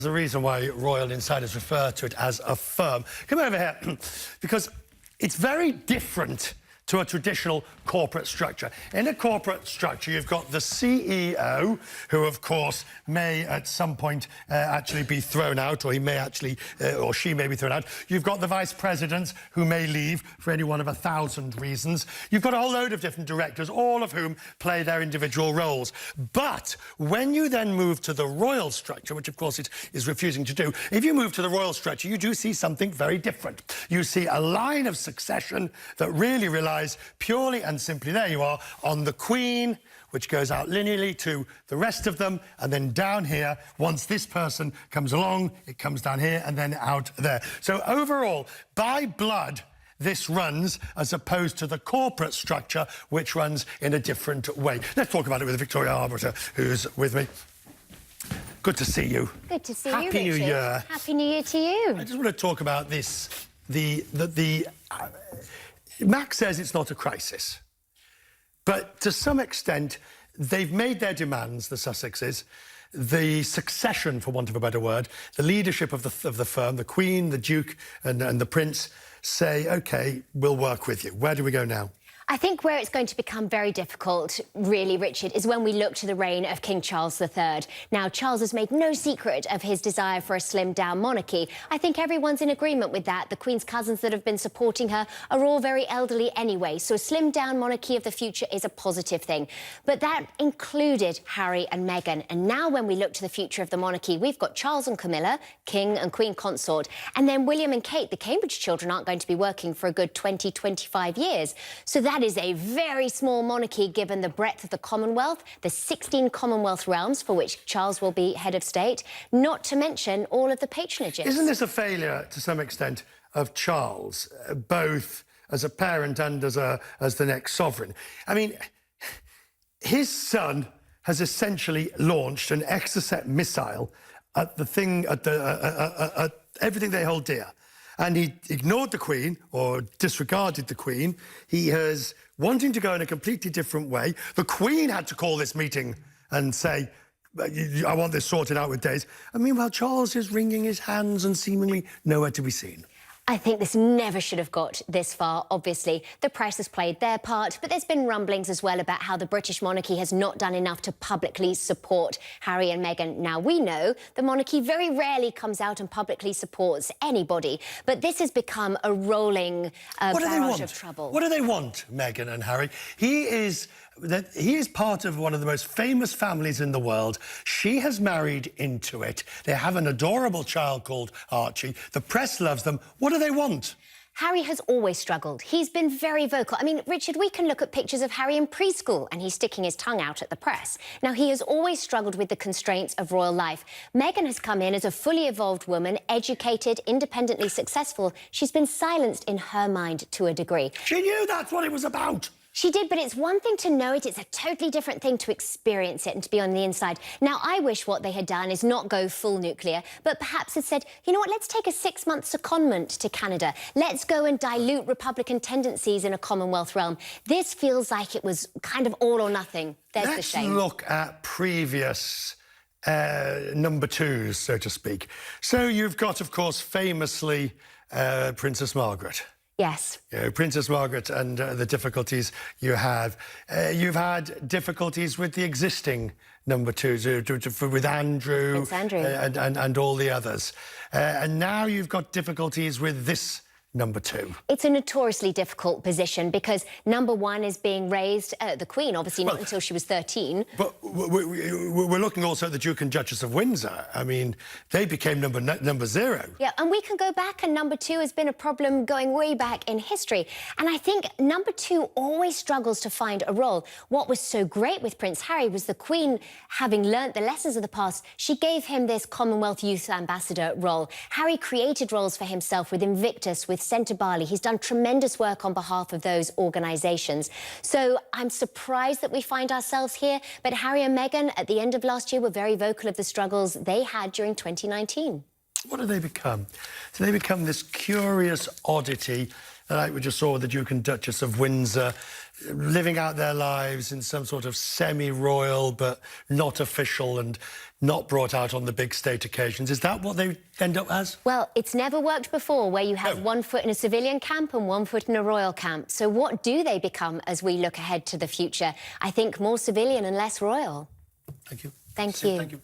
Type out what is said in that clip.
There's a reason why royal insiders refer to it as a firm. Come over here, because it's very different to a traditional corporate structure. In a corporate structure, you've got the CEO, who, of course, may at some point actually be thrown out, or he may actually, or she may be thrown out. You've got the vice presidents, who may leave for any one of 1,000 reasons. You've got a whole load of different directors, all of whom play their individual roles. But when you then move to the royal structure, which, of course, it is refusing to do, if you move to the royal structure, you do see something very different. You see a line of succession that really relies purely and simply, there you are, on the Queen, which goes out linearly to the rest of them, and then down here, once this person comes along, it comes down here and then out there. So overall, by blood, this runs as opposed to the corporate structure, which runs in a different way. Let's talk about it with Victoria Arbiter, who's with me. Good to see you. Good to see you, Happy New Year. Happy New Year to you. I just want to talk about this. Max says it's not a crisis, but to some extent, they've made their demands, the Sussexes, the succession, for want of a better word, the leadership of the firm, the Queen, the Duke and the Prince, say, OK, we'll work with you. Where do we go now? I think where it's going to become very difficult, really, Richard, is when we look to the reign of King Charles III. Now, Charles has made no secret of his desire for a slimmed-down monarchy. I think everyone's in agreement with that. The Queen's cousins that have been supporting her are all very elderly anyway, so a slimmed-down monarchy of the future is a positive thing. But that included Harry and Meghan. And now when we look to the future of the monarchy, we've got Charles and Camilla, King and Queen Consort, and then William and Kate. The Cambridge children aren't going to be working for a good 20, 25 years. So that is a very small monarchy given the breadth of the Commonwealth, the 16 Commonwealth realms for which Charles will be head of state, not to mention all of the patronages. Isn't this a failure, to some extent, of Charles, both as a parent and as the next sovereign? I mean, his son has essentially launched an Exocet missile at at everything they hold dear. And he ignored the Queen, or disregarded the Queen. He is wanting to go in a completely different way. The Queen had to call this meeting and say, I want this sorted out with days. And meanwhile, Charles is wringing his hands and seemingly nowhere to be seen. I think this never should have got this far, obviously. The press has played their part, but there's been rumblings as well about how the British monarchy has not done enough to publicly support Harry and Meghan. Now, we know the monarchy very rarely comes out and publicly supports anybody, but this has become a rolling barrage of trouble. What do they want, Meghan and Harry? He is part of one of the most famous families in the world. She has married into it. They have an adorable child called Archie. The press loves them. What do they want? Harry has always struggled. He's been very vocal. I mean, Richard, we can look at pictures of Harry in preschool and he's sticking his tongue out at the press. Now, he has always struggled with the constraints of royal life. Meghan has come in as a fully evolved woman, educated, independently successful. She's been silenced in her mind to a degree. She knew that's what it was about. She did, but it's one thing to know it, it's a totally different thing to experience it and to be on the inside. Now, I wish what they had done is not go full nuclear, but perhaps had said, you know what, let's take a 6-month secondment to Canada. Let's go and dilute Republican tendencies in a Commonwealth realm. This feels like it was kind of all or nothing. There's the shame. Let's look at previous number twos, so to speak. So you've got, of course, famously, Princess Margaret. Yes. You know, Princess Margaret and the difficulties you have. You've had difficulties with the existing number twos, with Andrew, Prince Andrew. And all the others. And now you've got difficulties with this number two. It's a notoriously difficult position because number one is being raised, the Queen, obviously not until she was 13. But we're looking also at the Duke and Duchess of Windsor. I mean, they became number 0. Yeah, and we can go back, and number two has been a problem going way back in history. And I think number two always struggles to find a role. What was so great with Prince Harry was the Queen, having learnt the lessons of the past, she gave him this Commonwealth Youth Ambassador role. Harry created roles for himself with Invictus, with Centre Bali. He's done tremendous work on behalf of those organisations. So I'm surprised that we find ourselves here. But Harry and Meghan, at the end of last year, were very vocal of the struggles they had during 2019. What do they become? So they become this curious oddity like we just saw with the Duke and Duchess of Windsor, living out their lives in some sort of semi-royal but not official and not brought out on the big state occasions. Is that what they end up as? Well, it's never worked before, where you have one foot in a civilian camp and one foot in a royal camp. So what do they become as we look ahead to the future? I think more civilian and less royal. Thank you. Thank you. Thank you.